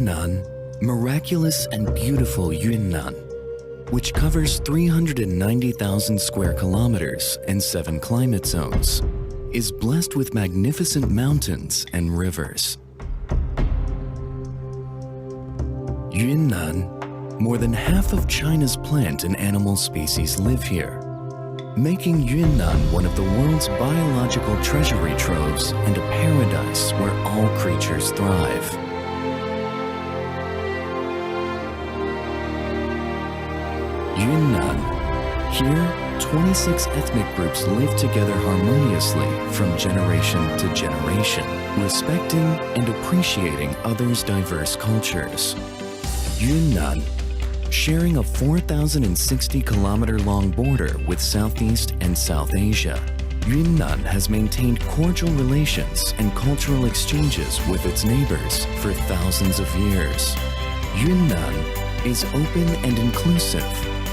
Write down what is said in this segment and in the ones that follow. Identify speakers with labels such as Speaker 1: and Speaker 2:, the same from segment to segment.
Speaker 1: Yunnan, miraculous and beautiful Yunnan, which covers 390,000 square kilometers and 7 climate zones, is blessed with magnificent mountains and rivers. Yunnan, more than half of China's plant and animal species live here, making Yunnan one of the world's biological treasury troves and a paradise where all creatures thrive. Yunnan. Here, 26 ethnic groups live together harmoniously from generation to generation, respecting and appreciating others' diverse cultures. Yunnan, sharing a 4,060-kilometer-long border with Southeast and South Asia, Yunnan has maintained cordial relations and cultural exchanges with its neighbors for thousands of years. Yunnan is open and inclusive,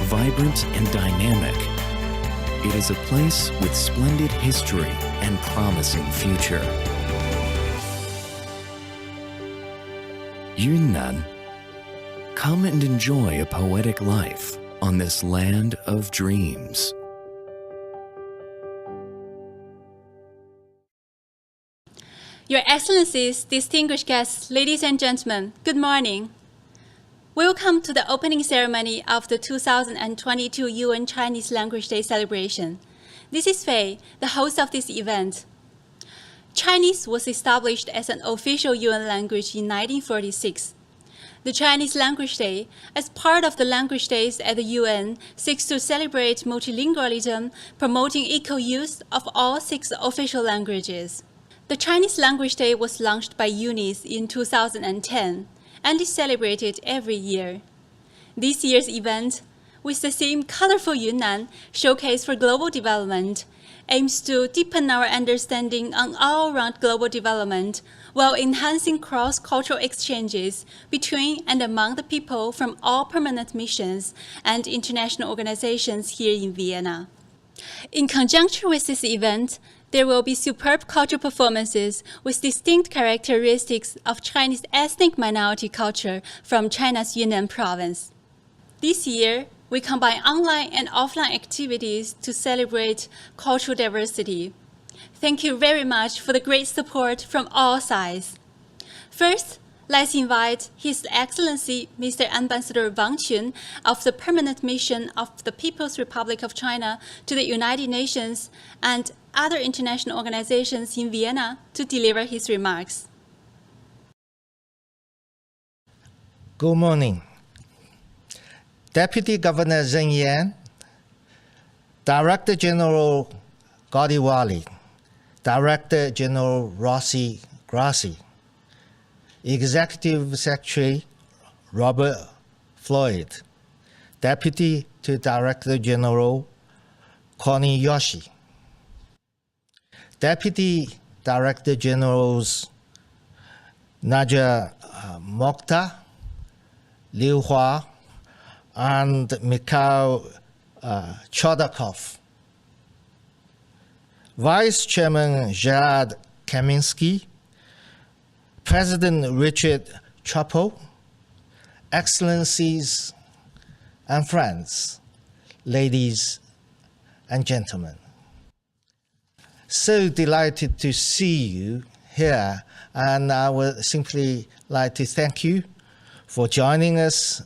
Speaker 1: vibrant and dynamic. It is a place with splendid history and promising future. Yunnan, come and enjoy a poetic life on this land of dreams.
Speaker 2: Your Excellencies, distinguished guests, ladies and gentlemen, good morning. Welcome to the opening ceremony of the 2022 UN Chinese Language Day celebration. This is Fei, the host of this event. Chinese was established as an official UN language in 1946. The Chinese Language Day, as part of the Language Days at the UN, seeks to celebrate multilingualism, promoting equal use of all 6 official languages. The Chinese Language Day was launched by UNIS in 2010 and is celebrated every year. This year's event, with the theme Colorful Yunnan, Showcase for Global Development, aims to deepen our understanding on all-around global development while enhancing cross-cultural exchanges between and among the people from all permanent missions and international organizations here in Vienna. In conjunction with this event, there will be superb cultural performances with distinct characteristics of Chinese ethnic minority culture from China's Yunnan province. This year, we combine online and offline activities to celebrate cultural diversity. Thank you very much for the great support from all sides. First, let's invite His Excellency Mr. Ambassador Wang Qun of the Permanent Mission of the People's Republic of China to the United Nations and other international organizations in Vienna to deliver his remarks.
Speaker 3: Good morning. Deputy Governor Zheng Yan, Director General Gaudiwali, Director General Rossi Grassi, Executive Secretary Robert Floyd, Deputy to Director General Connie Yoshi, Deputy Director Generals Naja Mokhtar, Liu Hua, and Mikhail Chodakov, Vice Chairman Gerard Kaminsky, President Richard Chapo, Excellencies and friends, ladies and gentlemen. So delighted to see you here, and I would simply like to thank you for joining us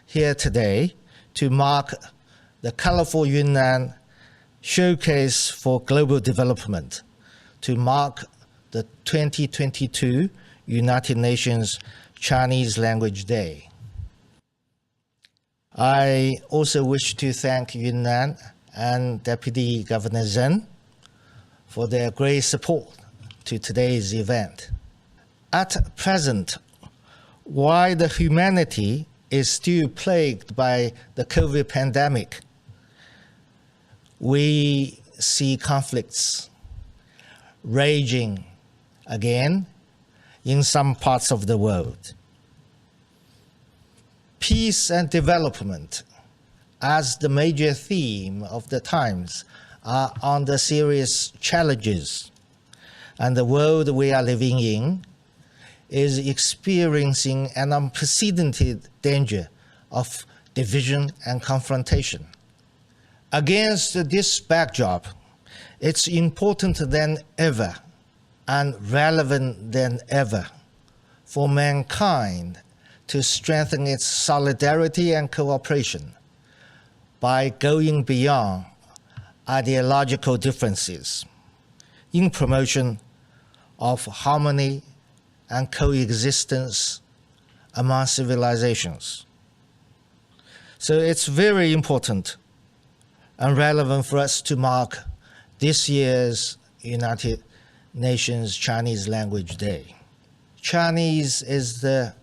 Speaker 3: here today to mark the Colorful Yunnan Showcase for Global Development, to mark the 2022 United Nations Chinese Language Day. I also wish to thank Yunnan and Deputy Governor Zheng for their great support to today's event. At present, while the humanity is still plagued by the COVID pandemic, we see conflicts raging again in some parts of the world. Peace and development, as the major theme of the times, are under serious challenges, and the world we are living in is experiencing an unprecedented danger of division and confrontation. Against this backdrop, it's important than ever and relevant than ever for mankind to strengthen its solidarity and cooperation by going beyond ideological differences in promotion of harmony and coexistence among civilizations. So it's very important and relevant for us to mark this year's United Nations Chinese Language Day. Chinese is the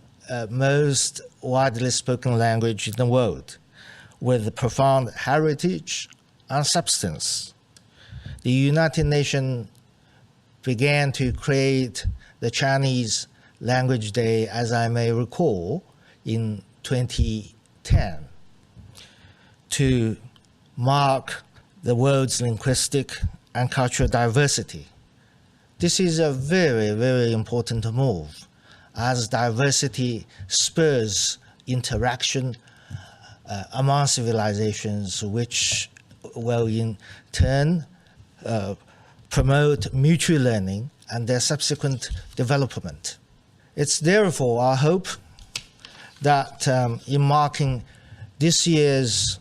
Speaker 3: most widely spoken language in the world, with profound heritage and substance. The United Nations began to create the Chinese Language Day, as I may recall, in 2010 to mark the world's linguistic and cultural diversity. This is a very, very important move, as diversity spurs interaction among civilizations, which will in turn promote mutual learning and their subsequent development. It's therefore our hope that in marking this year's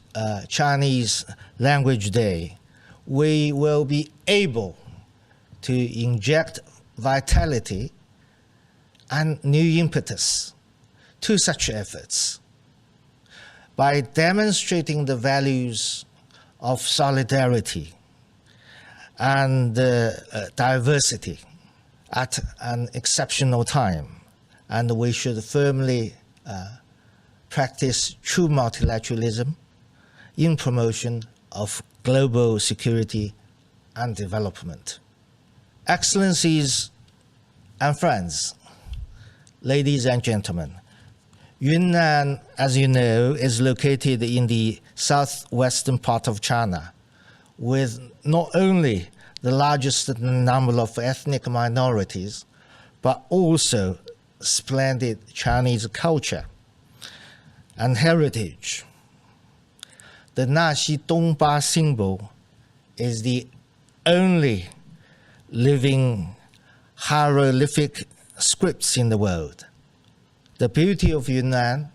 Speaker 3: Chinese Language Day, we will be able to inject vitality and new impetus to such efforts by demonstrating the values of solidarity and diversity at an exceptional time. And we should firmly practice true multilateralism in promotion of global security and development. Excellencies and friends, ladies and gentlemen, Yunnan, as you know, is located in the southwestern part of China, with not only the largest number of ethnic minorities, but also splendid Chinese culture and heritage. The Naxi Dongba symbol is the only living hieroglyphic scripts in the world. The beauty of Yunnan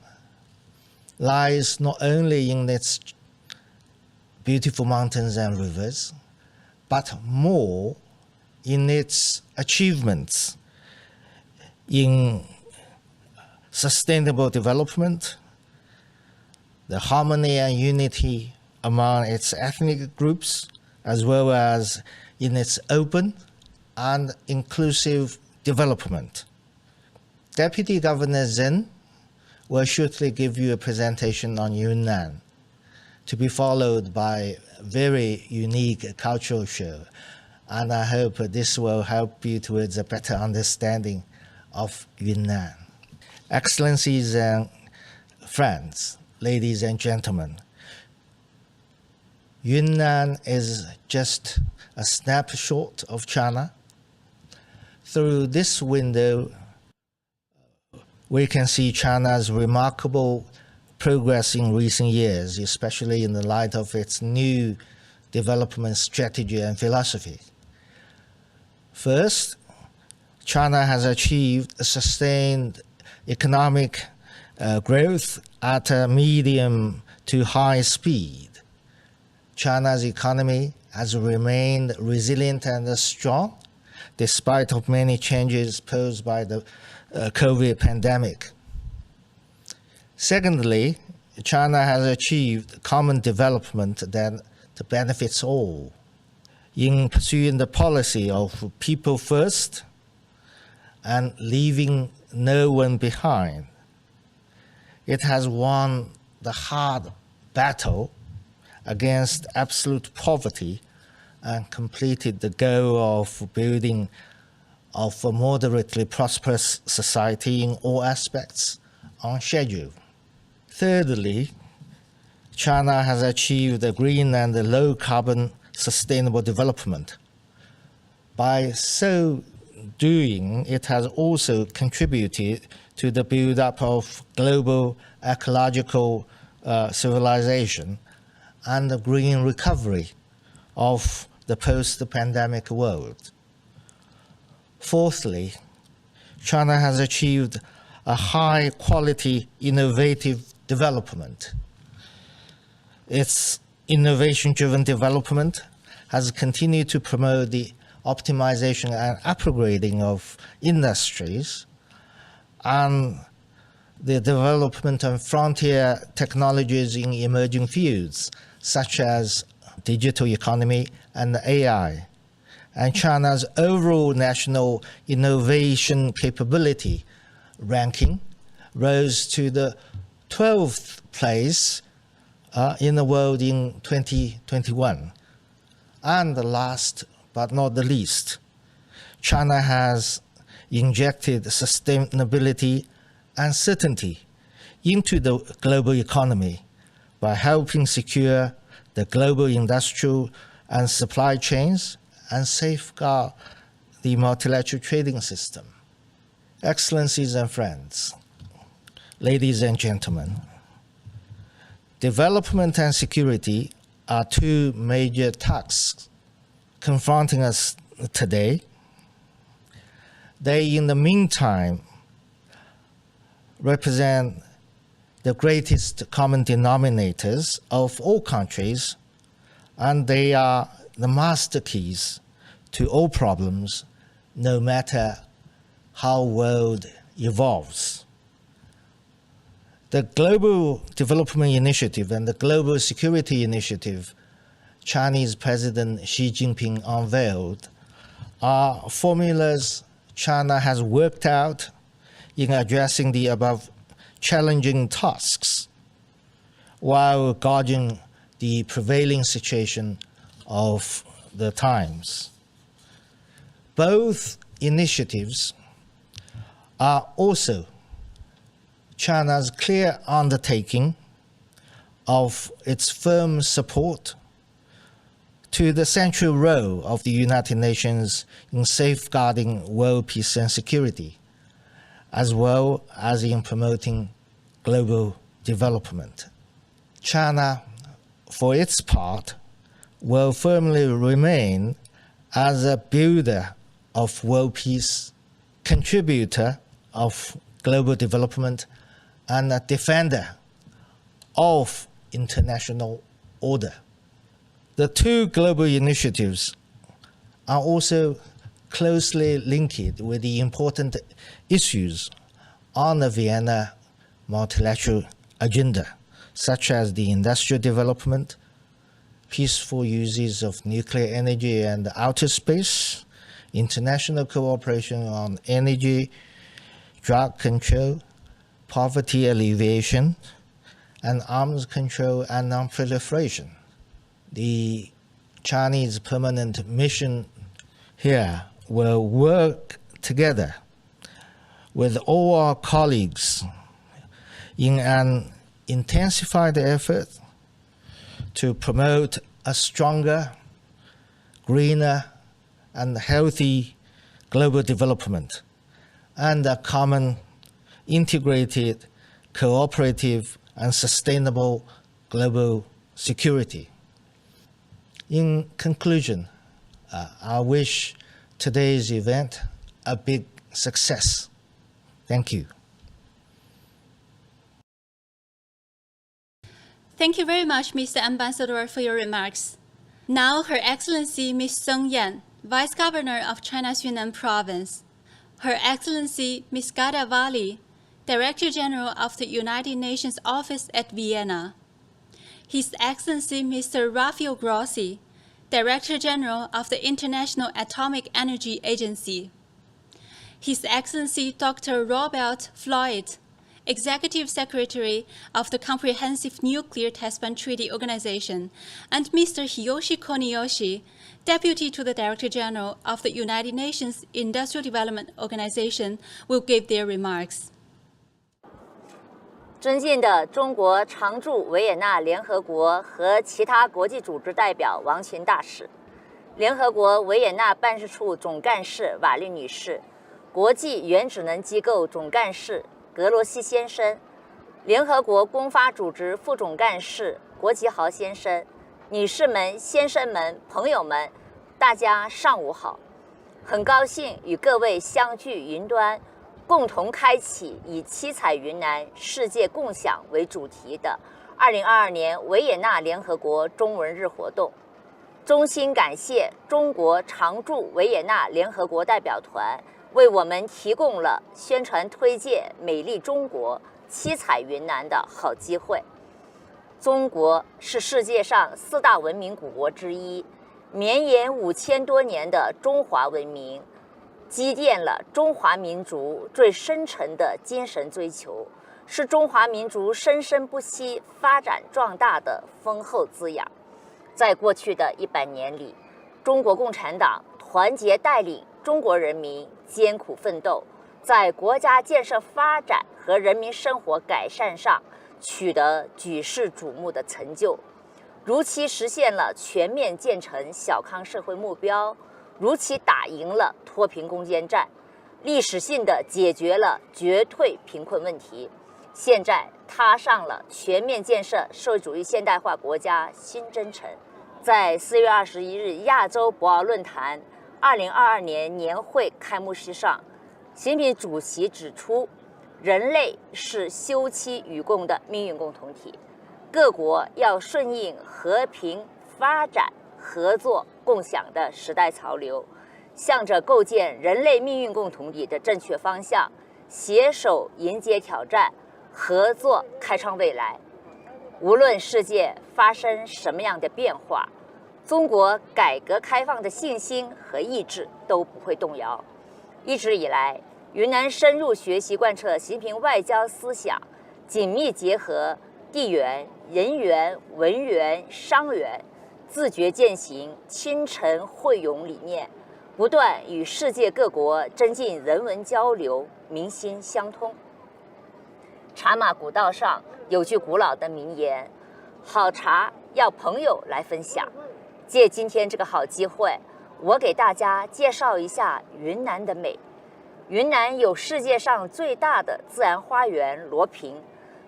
Speaker 3: lies not only in its beautiful mountains and rivers, but more in its achievements in sustainable development, the harmony and unity among its ethnic groups, as well as in its open and inclusive development. Deputy Governor Zhen will shortly give you a presentation on Yunnan, to be followed by a very unique cultural show. And I hope this will help you towards a better understanding of Yunnan. Excellencies and friends, ladies and gentlemen, Yunnan is just a snapshot of China. Through this window, we can see China's remarkable progress in recent years, especially in the light of its new development strategy and philosophy. First, China has achieved a sustained economic growth at a medium to high speed. China's economy has remained resilient and strong, despite of many changes posed by the COVID pandemic. Secondly, China has achieved common development that benefits all. In pursuing the policy of people first and leaving no one behind, it has won the hard battle against absolute poverty and completed the goal of building of a moderately prosperous society in all aspects on schedule. Thirdly, China has achieved a green and low-carbon sustainable development by so doing, it has also contributed to the build-up of global ecological civilization and the green recovery of the post-pandemic world. Fourthly, China has achieved a high-quality innovative development. Its innovation-driven development has continued to promote the optimization and upgrading of industries and the development of frontier technologies in emerging fields such as digital economy and AI. And China's overall national innovation capability ranking rose to the 12th place in the world in 2021. And last but not the least, China has injected sustainability and certainty into the global economy by helping secure the global industrial and supply chains and safeguard the multilateral trading system. Excellencies and friends, ladies and gentlemen, development and security are two major tasks confronting us today. They, in the meantime, represent the greatest common denominators of all countries, and they are the master keys to all problems, no matter how the world evolves. The Global Development Initiative and the Global Security Initiative Chinese President Xi Jinping unveiled are formulas China has worked out in addressing the above challenging tasks while gauging the prevailing situation of the times. Both initiatives are also China's clear undertaking of its firm support to the central role of the United Nations in safeguarding world peace and security, as well as in promoting global development. China, for its part, will firmly remain as a builder of world peace, contributor of global development, and a defender of international order. The two global initiatives are also closely linked with the important issues on the Vienna multilateral agenda, such as the industrial development, peaceful uses of nuclear energy and outer space, international cooperation on energy, drug control, poverty alleviation, and arms control and non-proliferation. The Chinese permanent mission here will work together with all our colleagues in an intensified effort to promote a stronger, greener, and healthy global development and a common, integrated, cooperative, and sustainable global security. In conclusion, I wish today's event a big success. Thank you.
Speaker 2: Thank you very much, Mr. Ambassador, for your remarks. Now, Her Excellency Ms. Song Yan, Vice Governor of China's Yunnan Province. Her Excellency Ms. Gada Vali, Director General of the United Nations Office at Vienna. His Excellency Mr. Rafael Grossi, Director General of the International Atomic Energy Agency. His Excellency Dr. Robert Floyd, Executive Secretary of the Comprehensive Nuclear Test Ban Treaty Organization, and Mr. Hiyoshi Koniyoshi, Deputy to the Director General of the United Nations Industrial Development Organization, will give their remarks.
Speaker 4: 尊敬的中国常驻维也纳联合国和其他国际组织代表王琴大使，联合国维也纳办事处总干事瓦利女士，国际原子能机构总干事格罗西先生，联合国公发组织副总干事国吉豪先生，女士们、先生们、朋友们，大家上午好！很高兴与各位相聚云端，共同开启以七彩云南世界共享为主题的2022年维也纳联合国中文日活动。衷心感谢中国常驻维也纳联合国代表团为我们提供了宣传推介美丽中国、七彩云南的好机会。中国是世界上4大文明古国之一，绵延5000多年的中华文明，积淀了中华民族最深沉的精神追求，是中华民族生生不息、发展壮大的丰厚滋养。在过去的100年里，中国共产党团结带领中国人民艰苦奋斗，在国家建设发展和人民生活改善上取得举世瞩目的成就，如期实现了全面建成小康社会目标，如期打赢了脱贫攻坚战，历史性的解决了绝对贫困问题，现在踏上了全面建设社会主义现代化国家新征程。在4月21日亚洲博鳌论坛2022年年会开幕式上，习近平主席指出，人类是休戚与共的命运共同体，各国要顺应和平、发展、合作、共享的时代潮流，向着构建人类命运共同体的正确方向，携手迎接挑战，合作开创未来。无论世界发生什么样的变化，中国改革开放的信心和意志都不会动摇。一直以来，云南深入学习贯彻习近平外交思想，紧密结合地缘、人缘、文缘、商缘，自觉践行亲诚惠容理念，不断与世界各国增进人文交流，民心相通。茶马古道上有句古老的名言，好茶要朋友来分享。借今天这个好机会，我给大家介绍一下云南的美。云南有世界上最大的自然花园罗平，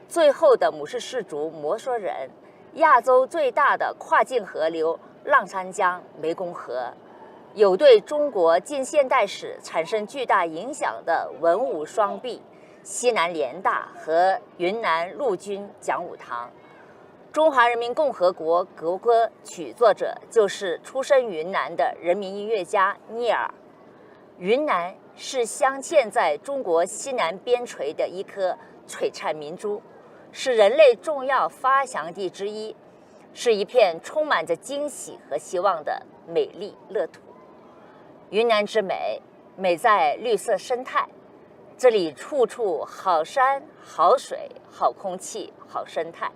Speaker 4: 最后的母氏氏族摩梭人，亚洲最大的跨境河流浪山江湄公河，有对中国近现代史产生巨大影响的文武双璧西南联大和云南陆军讲武堂。中华人民共和国国歌曲作者就是出身云南的人民音乐家聂耳。云南是镶嵌在中国西南边陲的一颗璀璨明珠，是人类重要发祥地之一，是一片充满着惊喜和希望的美丽乐土。云南之美，美在绿色生态，这里处处好山、好水、好空气、好生态，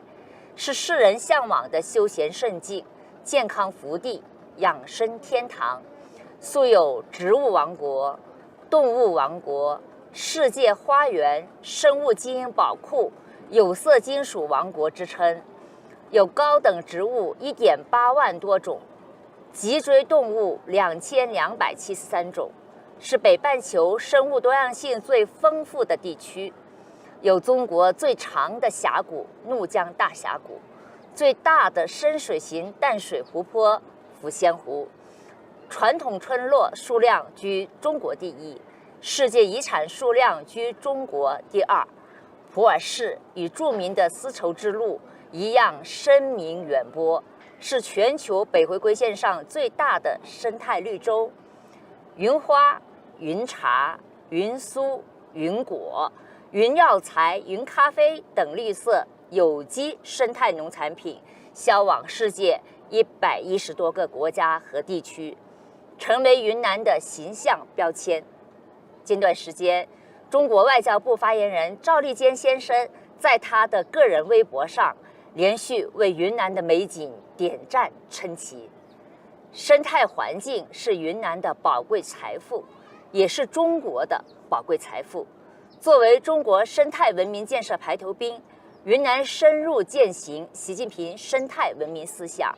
Speaker 4: 是世人向往的休闲胜境、健康福地、养生天堂，素有植物王国、动物王国、世界花园、生物基因宝库、有色金属王国之称，有高等植物1.8万多种，脊椎动物2273种，是北半球生物多样性最丰富的地区。有中国最长的峡谷怒江大峡谷，最大的深水型淡水湖泊抚仙湖，传统村落数量居中国第一，世界遗产数量居中国第2。普洱市与著名的丝绸之路一样声名远播，是全球北回归线上最大的生态绿洲。云花、云茶、云苏、云果、云药材、云咖啡等绿色有机生态农产品销往世界110多个国家和地区，成为云南的形象标签。近段时间，中国外交部发言人赵立坚先生在他的个人微博上连续为云南的美景点赞称奇。生态环境是云南的宝贵财富，也是中国的宝贵财富。作为中国生态文明建设排头兵，云南深入践行习近平生态文明思想，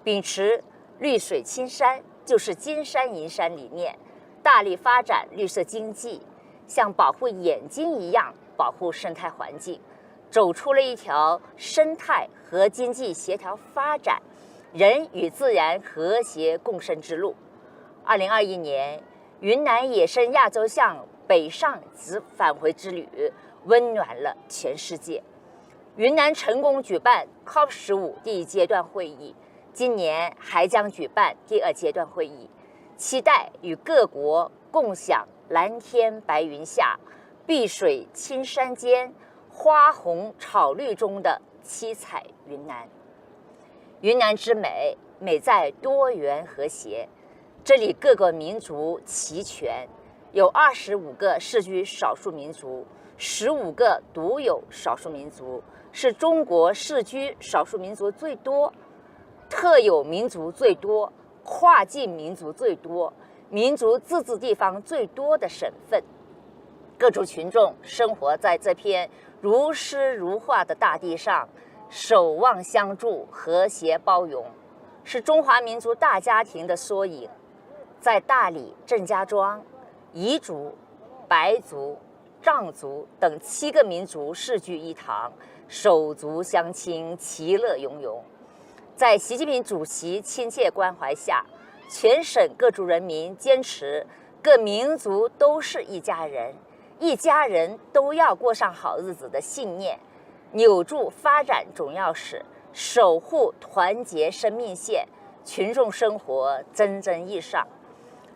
Speaker 4: 秉持绿水青山、就是金山银山理念，大力发展绿色经济，像保护眼睛一样保护生态环境，走出了一条生态和经济协调发展、人与自然和谐共生之路。2021年，云南野生亚洲象北上及返回之旅温暖了全世界。云南成功举办 COP15 第1阶段会议，今年还将举办第2阶段会议，期待与各国共享蓝天白云下、碧水青山间、花红草绿中的七彩云南。云南之美，美在多元和谐，这里各个民族齐全，有25个世居少数民族，15个独有少数民族，是中国世居少数民族最多、特有民族最多、跨境民族最多、民族自治地方最多的省份。各族群众生活在这片如诗如画的大地上，守望相助，和谐包容，是中华民族大家庭的缩影。在大理、郑家庄、彝族、白族、藏族等7个民族世聚一堂，手足相亲，其乐融融。在习近平主席亲切关怀下，全省各族人民坚持各民族都是一家人，一家人都要过上好日子的信念，扭住发展总钥匙，守护团结生命线，群众生活蒸蒸日上。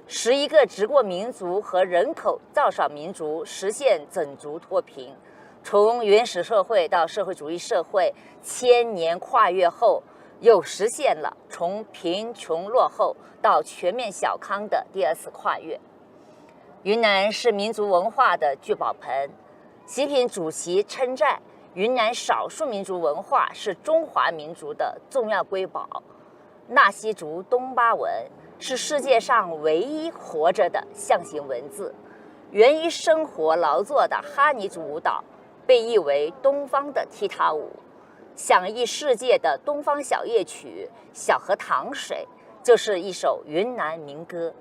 Speaker 4: 11个直过民族和人口较少民族实现整族脱贫，从原始社会到社会主义社会，1000年跨越后，又实现了从贫穷落后到全面小康的第2次跨越。云南是民族文化的聚宝盆，习近平主席称赞云南少数民族文化是中华民族的重要瑰宝。纳西族东巴文是世界上唯一活着的象形文字，源于生活劳作的哈尼族舞蹈，被译为东方的踢踏舞。享誉世界的东方小夜曲《小河淌水》就是一首云南民歌。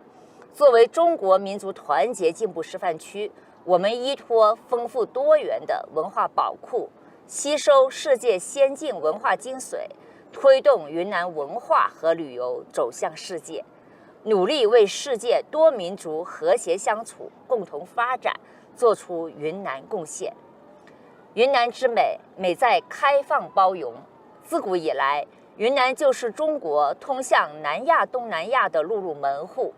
Speaker 4: 作为中国民族团结进步示范区，我们依托丰富多元的文化宝库，吸收世界先进文化精髓，推动云南文化和旅游走向世界，努力为世界多民族和谐相处、共同发展做出云南贡献。云南之美，美在开放包容。自古以来，云南就是中国通向南亚、东南亚的陆路门户。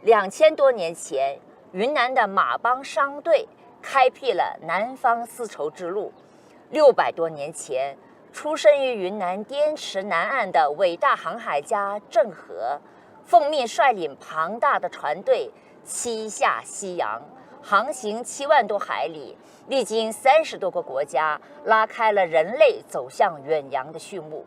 Speaker 4: 2000多年前，云南的马帮商队开辟了南方丝绸之路。600多年前，出生于云南滇池南岸的伟大航海家郑和，奉命率领庞大的船队七下西洋，航行7万多海里，历经30多个国家，拉开了人类走向远洋的序幕。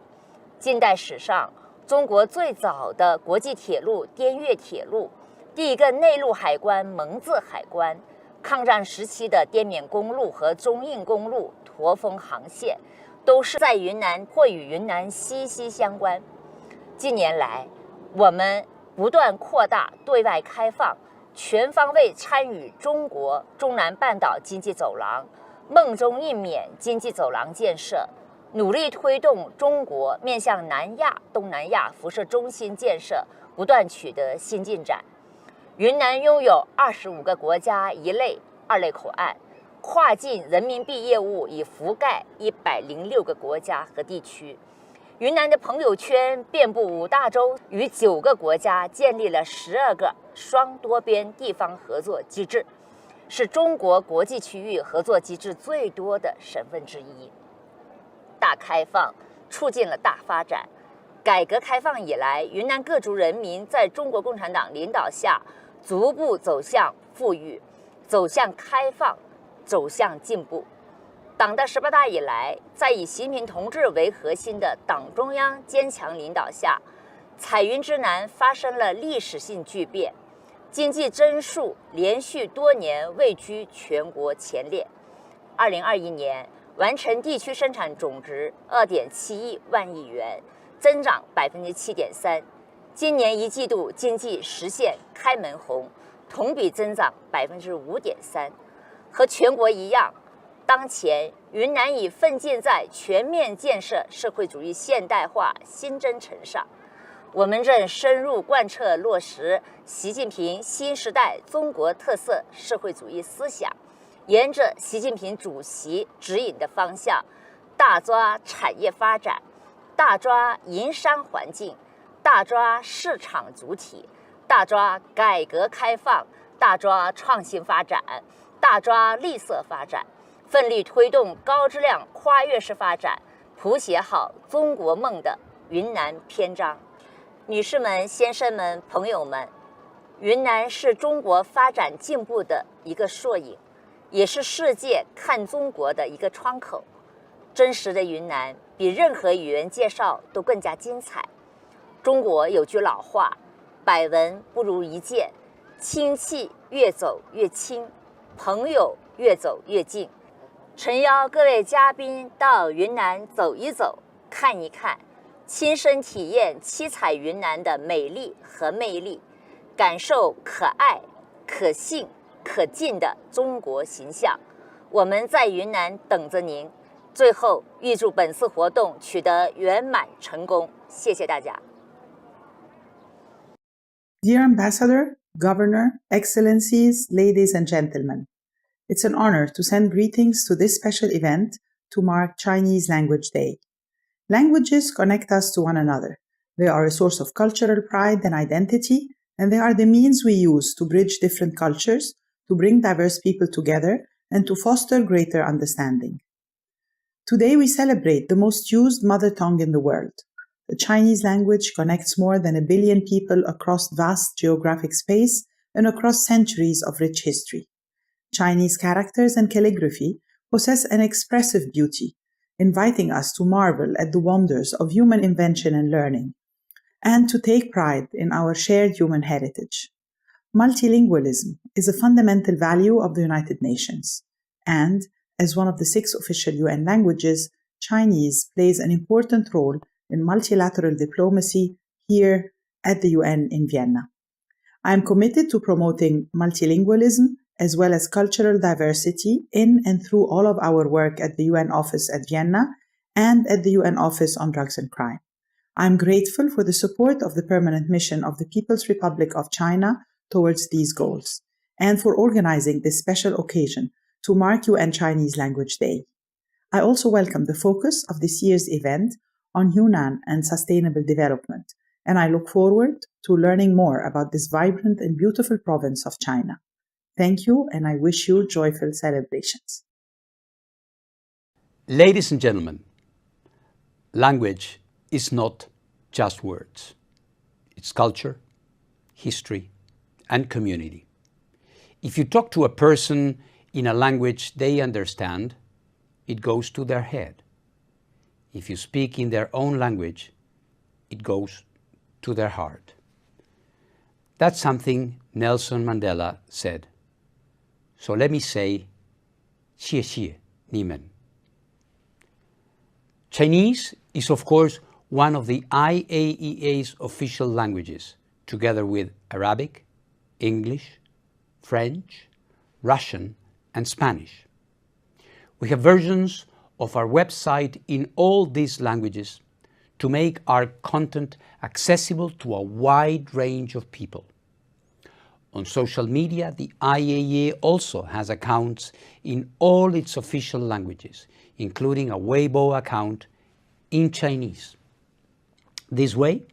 Speaker 4: 近代史上，中国最早的国际铁路滇越铁路，第1个内陆海关蒙自海关，抗战时期的滇缅公路和中印公路驼峰航线，都是在云南或与云南息息相关。近年来，我们不断扩大对外开放，全方位参与中国中南半岛经济走廊、孟中印缅经济走廊建设，努力推动中国面向南亚、东南亚辐射中心建设不断取得新进展。云南拥有25个国家1类、2类口岸，跨境人民币业务已覆盖106个国家和地区。云南的朋友圈遍布5大洲，与9个国家建立了12个双多边地方合作机制，是中国国际区域合作机制最多的省份之一。大开放促进了大发展。改革开放以来，云南各族人民在中国共产党领导下，逐步走向富裕，走向开放，走向进步。党的18大以来，在以习近平同志为核心的党中央坚强领导下，彩云之南发生了历史性巨变，经济增速连续多年位居全国前列。2021年完成地区生产总值2.71万亿元，增长7.3%，今年一季度经济实现开门红，同比增长5.3%。和全国一样，当前云南已奋进在全面建设社会主义现代化新征程上。我们正深入贯彻落实习近平新时代中国特色社会主义思想，沿着习近平主席指引的方向，大抓产业发展，大抓营商环境，大抓市场主体，大抓改革开放，大抓创新发展，大抓绿色发展，奋力推动高质量跨越式发展，谱写好中国梦的云南篇章。女士们、先生们、朋友们，云南是中国发展进步的一个缩影，也是世界看中国的一个窗口。真实的云南比任何语言介绍都更加精彩。中国有句老话，百闻不如一见，亲戚越走越亲，朋友越走越近。诚邀各位嘉宾到云南走一走，看一看，亲身体验七彩云南的美丽和魅力，感受可爱、可信、可敬的中国形象。我们在云南等着您。最后，预祝本次活动取得圆满成功。谢谢大家。
Speaker 5: Dear Ambassador, Governor, Excellencies, ladies and gentlemen, it's an honor to send greetings to this special event to mark Chinese Language Day. Languages connect us to one another. They are a source of cultural pride and identity, and they are the means we use to bridge different cultures, to bring diverse people together, and to foster greater understanding. Today we celebrate the most used mother tongue in the world. The Chinese language connects more than 1 billion people across vast geographic space and across centuries of rich history. Chinese characters and calligraphy possess an expressive beauty, inviting us to marvel at the wonders of human invention and learning, and to take pride in our shared human heritage. Multilingualism is a fundamental value of the United Nations, and as one of the 6 official UN languages, Chinese plays an important role in multilateral diplomacy here at the UN in Vienna. I am committed to promoting multilingualism as well as cultural diversity in and through all of our work at the UN office at Vienna and at the UN Office on Drugs and Crime. I am grateful for the support of the Permanent Mission of the People's Republic of China towards these goals, and for organizing this special occasion to mark UN Chinese Language Day. I also welcome the focus of this year's event on Yunnan and sustainable development, and I look forward to learning more about this vibrant and beautiful province of China. Thank you, and I wish you joyful celebrations.
Speaker 6: Ladies and gentlemen, language is not just words. It's culture, history, and community. If you talk to a person in a language they understand, it goes to their head. If you speak in their own language, it goes to their heart. That's something Nelson Mandela said. So let me say, 谢谢你们. Chinese is, of course, one of the IAEA's official languages, together with Arabic, English, French, Russian, and Spanish. We have versions of our website in all these languages to make our content accessible to a wide range of people. On social media, the IAEA also has accounts in all its official languages, including a Weibo account in Chinese. This way,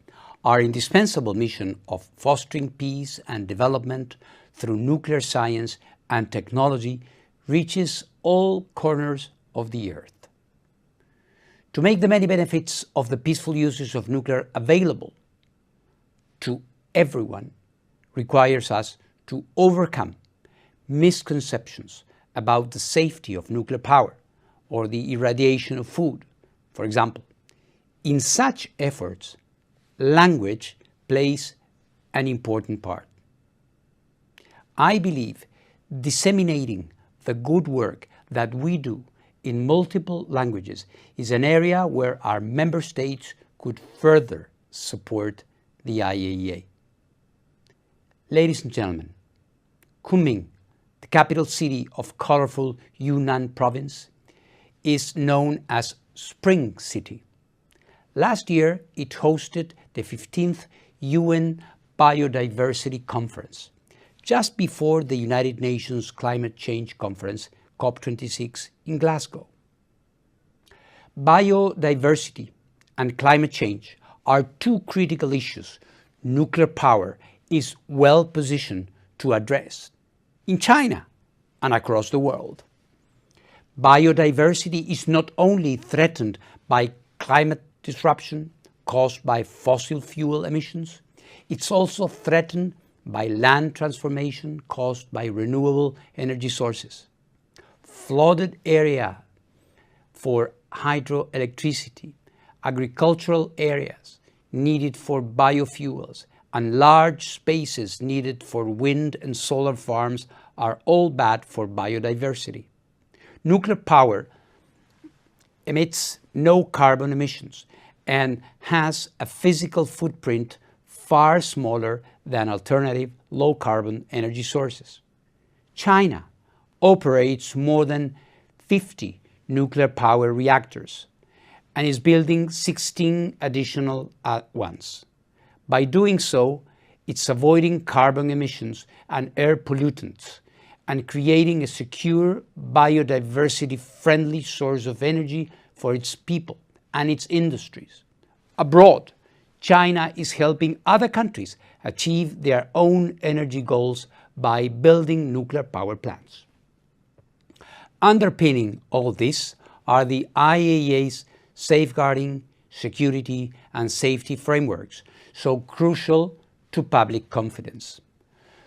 Speaker 6: our indispensable mission of fostering peace and development through nuclear science and technology reaches all corners of the earth. To make the many benefits of the peaceful usage of nuclear available to everyone requires us to overcome misconceptions about the safety of nuclear power or the irradiation of food, for example. In such efforts, language plays an important part. I believe disseminating the good work that we do in multiple languages is an area where our member states could further support the IAEA. Ladies and gentlemen, Kunming, the capital city of colorful Yunnan province, is known as Spring City. Last year, it hosted the 15th UN Biodiversity Conference, just before the United Nations Climate Change Conference, COP26, in Glasgow. Biodiversity and climate change are two critical issues nuclear power is well positioned to address in China and across the world. Biodiversity is not only threatened by climate disruption caused by fossil fuel emissions, it's also threatened by land transformation caused by renewable energy sources. Flooded area for hydroelectricity, agricultural areas needed for biofuels, and large spaces needed for wind and solar farms are all bad for biodiversity. Nuclear power emits no carbon emissions and has a physical footprint far smaller than alternative low-carbon energy sources. China operates more than 50 nuclear power reactors and is building 16 additional at once. By doing so, it's avoiding carbon emissions and air pollutants and creating a secure, biodiversity-friendly source of energy for its people and its industries. Abroad, China is helping other countries achieve their own energy goals by building nuclear power plants. Underpinning all this are the IAEA's safeguarding, security, and safety frameworks, so crucial to public confidence.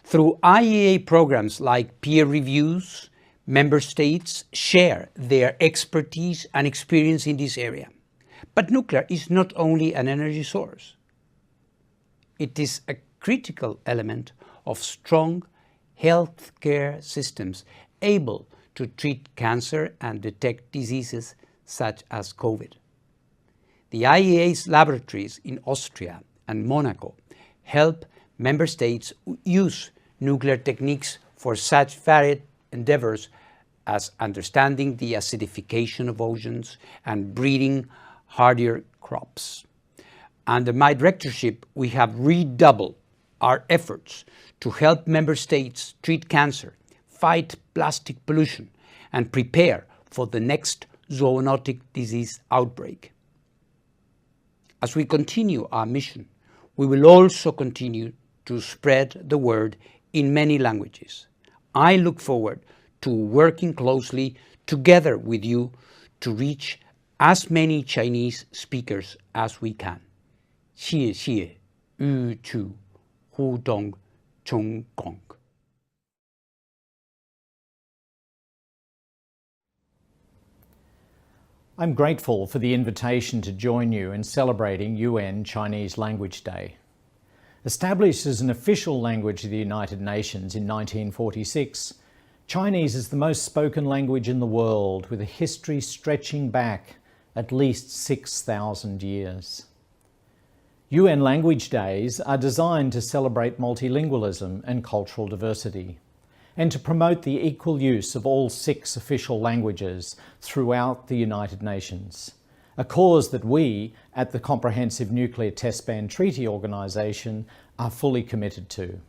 Speaker 6: Through IAEA programs like peer reviews, member states share their expertise and experience in this area. But nuclear is not only an energy source. It is a critical element of strong healthcare systems able to treat cancer and detect diseases such as COVID. The IAEA's laboratories in Austria and Monaco help member states use nuclear techniques for such varied endeavors as understanding the acidification of oceans and breeding hardier crops. Under my directorship, we have redoubled our efforts to help member states treat cancer, fight plastic pollution, and prepare for the next zoonotic disease outbreak. As we continue our mission, we will also continue to spread the word in many languages. I look forward to working closely together with you to reach as many Chinese speakers as we can. 谢谢宇宙互动中共。
Speaker 7: I'm grateful for the invitation to join you in celebrating UN Chinese Language Day. Established as an official language of the United Nations in 1946, Chinese is the most spoken language in the world, with a history stretching back at least 6,000 years. UN Language Days are designed to celebrate multilingualism and cultural diversity, and to promote the equal use of all 6 official languages throughout the United Nations, a cause that we, at the Comprehensive Nuclear Test Ban Treaty Organisation, are fully committed to.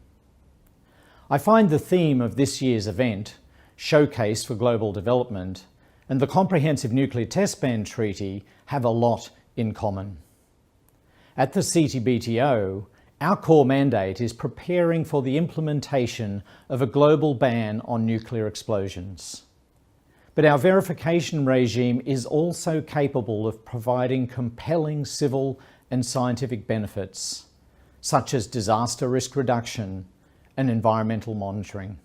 Speaker 7: I find the theme of this year's event, Showcase for Global Development, and the Comprehensive Nuclear Test Ban Treaty have a lot in common. At the CTBTO, our core mandate is preparing for the implementation of a global ban on nuclear explosions. But our verification regime is also capable of providing compelling civil and scientific benefits, such as disaster risk reduction and environmental monitoring.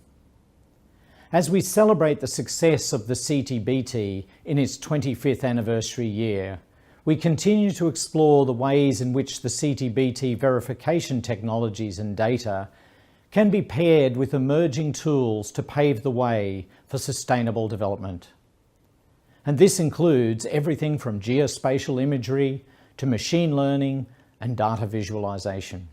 Speaker 7: As we celebrate the success of the CTBT in its 25th anniversary year, we continue to explore the ways in which the CTBT verification technologies and data can be paired with emerging tools to pave the way for sustainable development. And this includes everything from geospatial imagery to machine learning, and data visualization.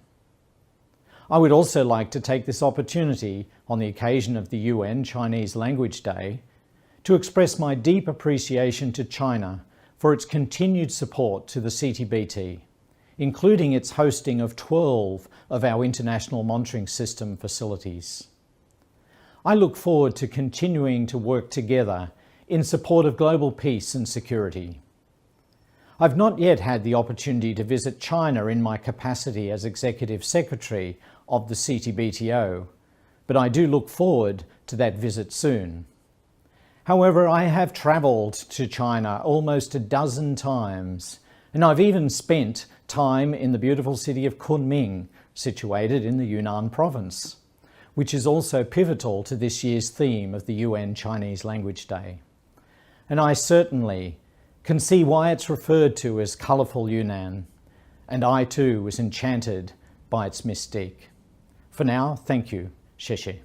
Speaker 7: I would also like to take this opportunity on the occasion of the UN Chinese Language Day to express my deep appreciation to China for its continued support to the CTBT, including its hosting of 12 of our International Monitoring System facilities. I look forward to continuing to work together in support of global peace and security. I've not yet had the opportunity to visit China in my capacity as Executive Secretary of the CTBTO, but I do look forward to that visit soon. However, I have travelled to China almost a dozen times, and I've even spent time in the beautiful city of Kunming, situated in the Yunnan province, which is also pivotal to this year's theme of the UN Chinese Language Day. And I certainly can see why it's referred to as colourful Yunnan, and I too was enchanted by its mystique. For now, thank you. 谢谢.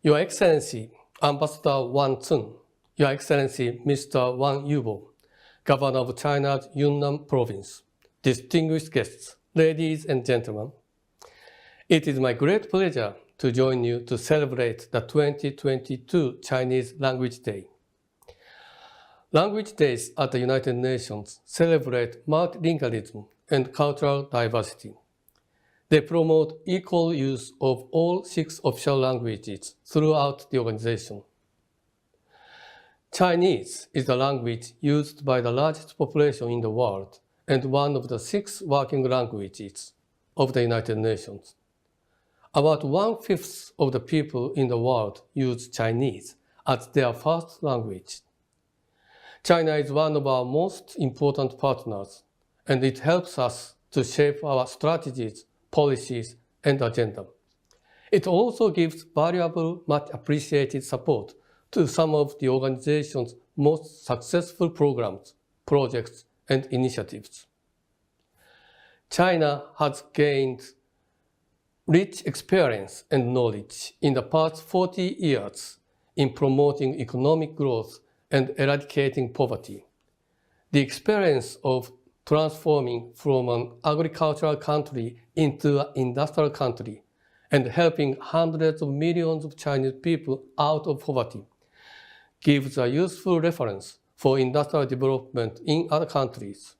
Speaker 8: Your Excellency, Ambassador Wang Cun, Your Excellency Mr. Wang Yubo, Governor of China's Yunnan Province, distinguished guests, ladies and gentlemen, it is my great pleasure to join you to celebrate the 2022 Chinese Language Day. Language days at the United Nations celebrate multilingualism and cultural diversity. They promote equal use of all 6 official languages throughout the organization. Chinese is the language used by the largest population in the world and one of the 6 working languages of the United Nations. About 1/5 of the people in the world use Chinese as their first language. China is one of our most important partners, and it helps us to shape our strategies, policies, and agenda. It also gives valuable, much appreciated support to some of the organization's most successful programs, projects, and initiatives. China has gained rich experience and knowledge in the past 40 years in promoting economic growth and eradicating poverty. The experience of transforming from an agricultural country into an industrial country and helping hundreds of millions of Chinese people out of poverty gives a useful reference for industrial development in other countries.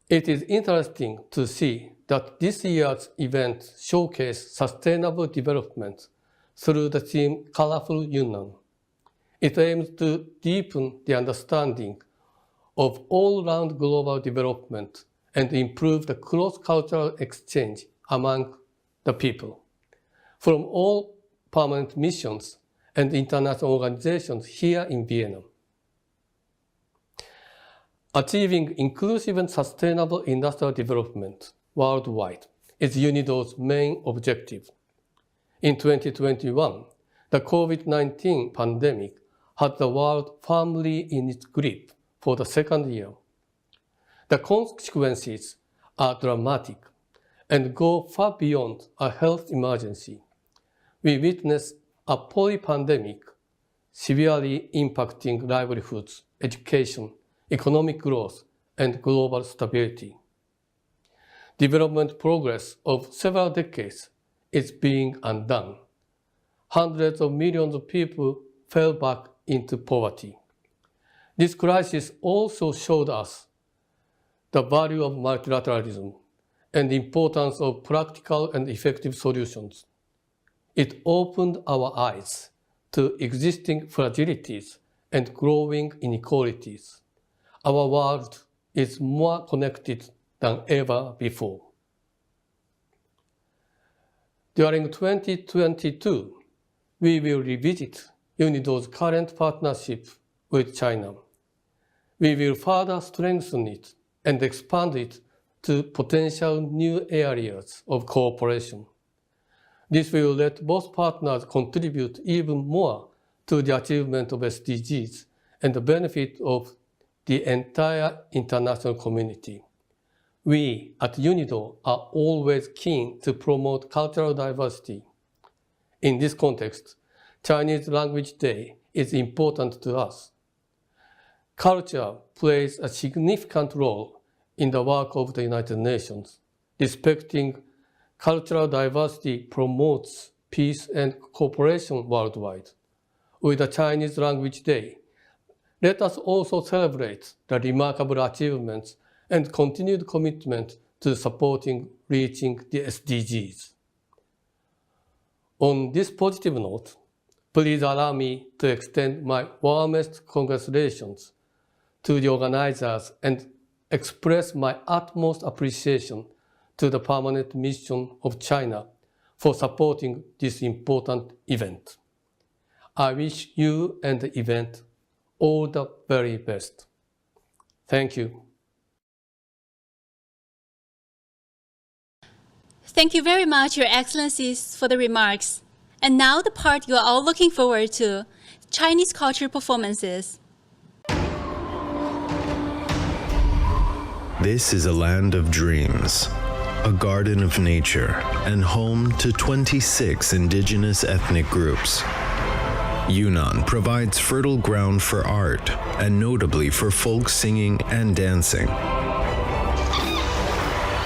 Speaker 8: It is interesting to see that this year's event showcased sustainable development through the theme Colorful Yunnan. It aims to deepen the understanding of all-round global development and improve the cross-cultural exchange among the people. From all permanent missions and international organizations here in Vienna. Achieving inclusive and sustainable industrial development worldwide is UNIDO's main objective. In 2021, the COVID-19 pandemic had the world firmly in its grip for the second year. The consequences are dramatic and go far beyond a health emergency. We witness a polypandemic severely impacting livelihoods, education, economic growth, and global stability. Development progress of several decades is being undone. Hundreds of millions of people fell back into poverty. This crisis also showed us the value of multilateralism and the importance of practical and effective solutions. It opened our eyes to existing fragilities and growing inequalities. Our world is more connected than ever before. During 2022, we will revisit UNIDO's current partnership with China. We will further strengthen it and expand it to potential new areas of cooperation. This will let both partners contribute even more to the achievement of SDGs and the benefit of the entire international community. We at UNIDO are always keen to promote cultural diversity. In this context, Chinese Language Day is important to us. Culture plays a significant role in the work of the United Nations. Respecting cultural diversity promotes peace and cooperation worldwide. With the Chinese Language Day, let us also celebrate the remarkable achievements and continued commitment to supporting reaching the SDGs. On this positive note, please allow me to extend my warmest congratulations to the organizers and express my utmost appreciation to the Permanent Mission of China for supporting this important event. I wish you and the event all the very best. Thank you.
Speaker 2: Thank you very much, Your Excellencies, for the remarks. And now the part you are all looking forward to, Chinese culture performances.
Speaker 1: This is a land of dreams, a garden of nature, and home to 26 indigenous ethnic groups. Yunnan provides fertile ground for art, and notably for folk singing and dancing.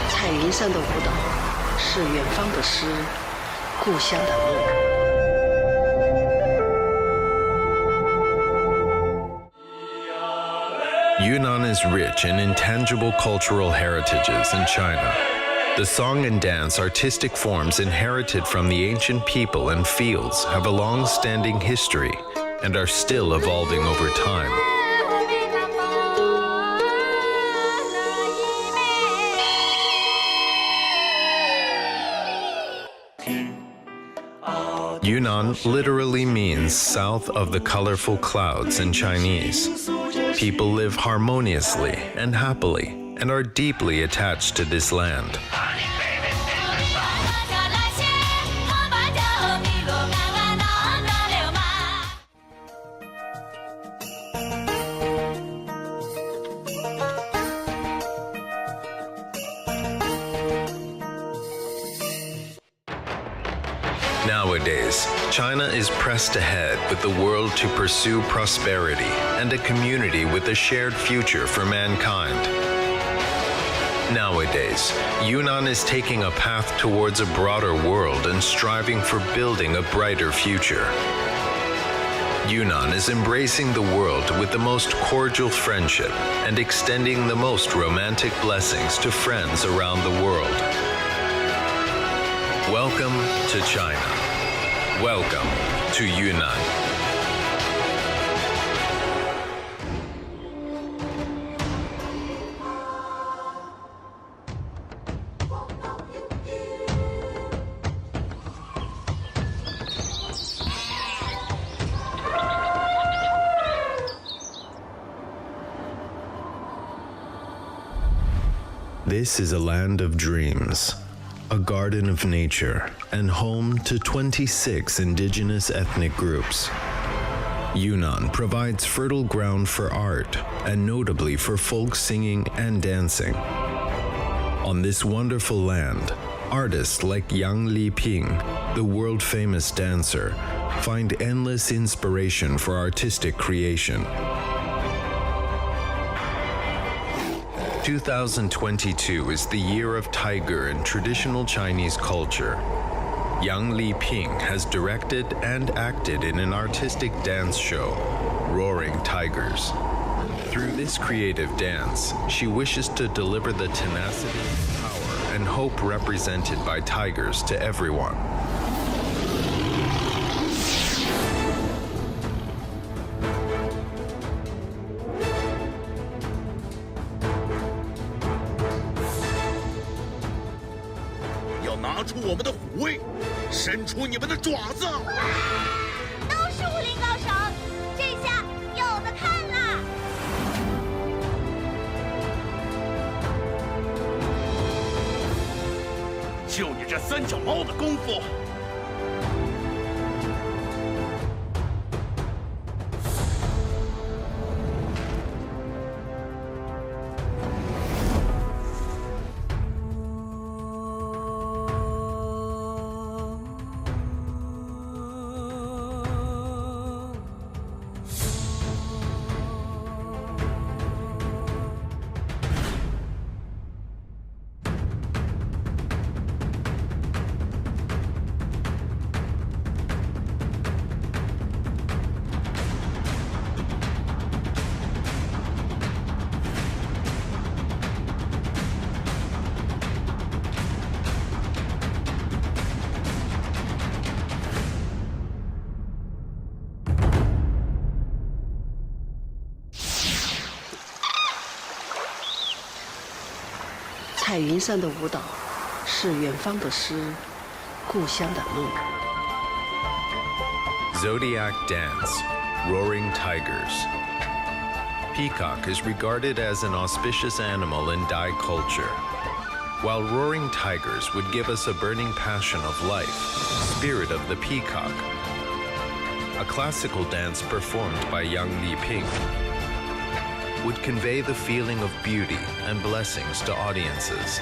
Speaker 9: 彩云上的舞蹈是远方的诗，故乡的梦。
Speaker 1: Yunnan is rich in intangible cultural heritages in China. The song and dance artistic forms inherited from the ancient people and fields have a long-standing history and are still evolving over time. Yunnan literally means south of the colorful clouds in Chinese. People live harmoniously and happily and are deeply attached to this land. Nowadays, China is pressed ahead with the world to pursue prosperity and a community with a shared future for mankind. Nowadays, Yunnan is taking a path towards a broader world and striving for building a brighter future. Yunnan is embracing the world with the most cordial friendship and extending the most romantic blessings to friends around the world. Welcome to China. Welcome to Yunnan. This is a land of dreams, a garden of nature, and home to 26 indigenous ethnic groups. Yunnan provides fertile ground for art, and notably for folk singing and dancing. On this wonderful land, artists like Yang Liping, the world-famous dancer, find endless inspiration for artistic creation. 2022 is the year of tiger in traditional Chinese culture. Yang Liping has directed and acted in an artistic dance show, Roaring Tigers. Through this creative dance, she wishes to deliver the tenacity, power, and hope represented by tigers to everyone.
Speaker 9: 彩云上的舞蹈，是远方的诗，故乡的梦。
Speaker 1: Zodiac dance, roaring tigers. Peacock is regarded as an auspicious animal in Dai culture. While roaring tigers would give us a burning passion of life, spirit of the peacock. A classical dance performed by Yang Liping would convey the feeling of beauty and blessings to audiences.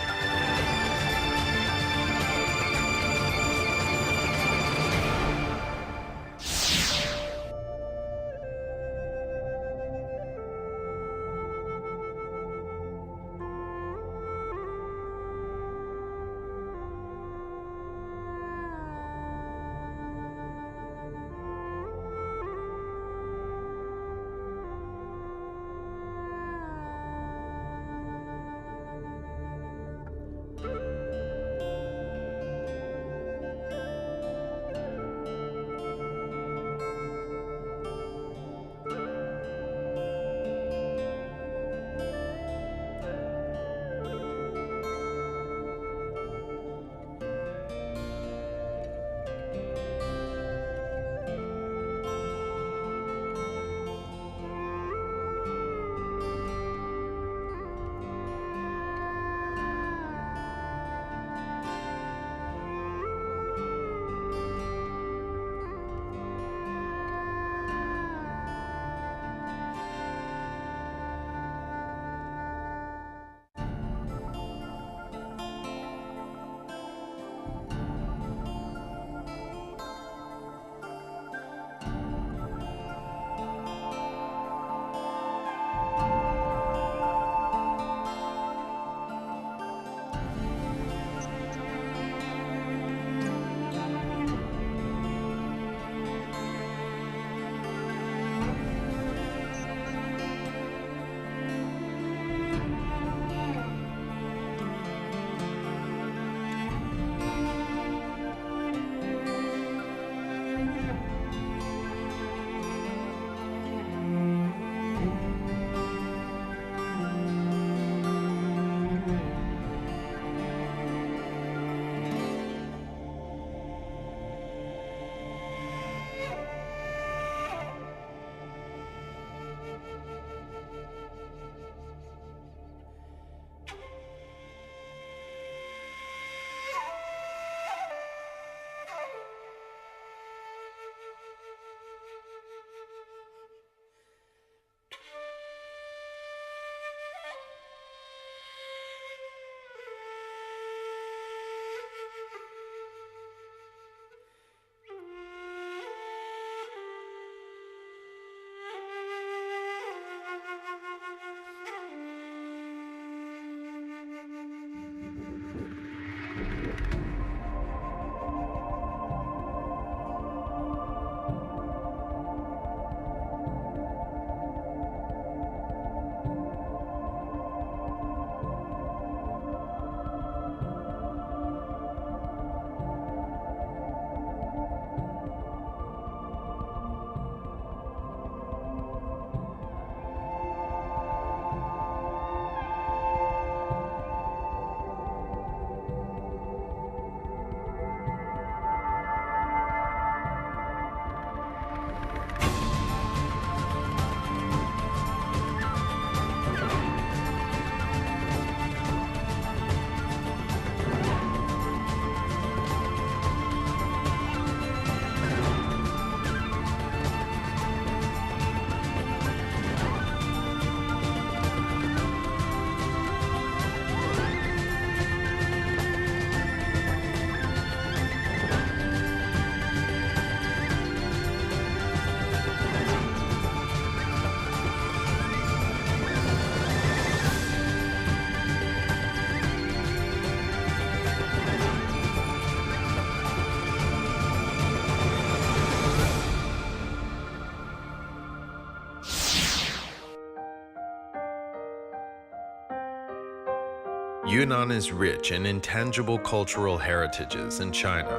Speaker 1: Yunnan is rich in intangible cultural heritages in China.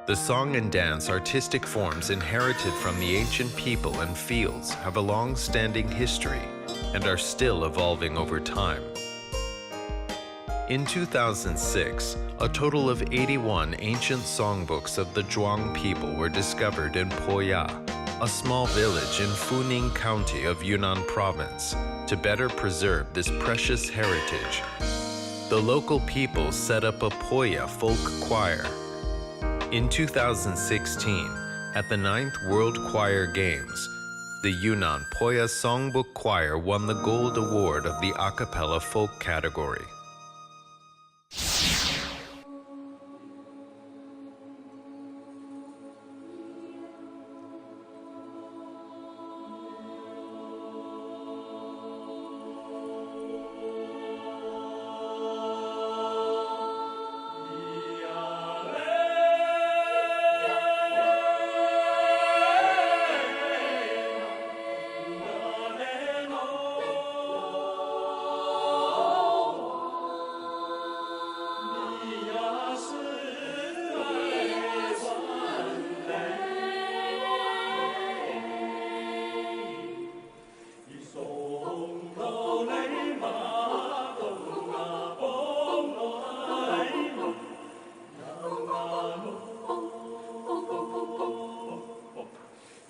Speaker 1: The song and dance artistic forms inherited from the ancient people and fields have a long-standing history and are still evolving over time.
Speaker 10: In 2006, a total of 81 ancient songbooks of the Zhuang people were discovered in Poya, a small village in Funing County of Yunnan Province, to better preserve this precious heritage. The local people set up a Poya folk choir. In 2016, at the 9th World Choir Games, the Yunnan Poya Songbook Choir won the Gold Award of the a cappella folk category.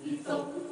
Speaker 11: It's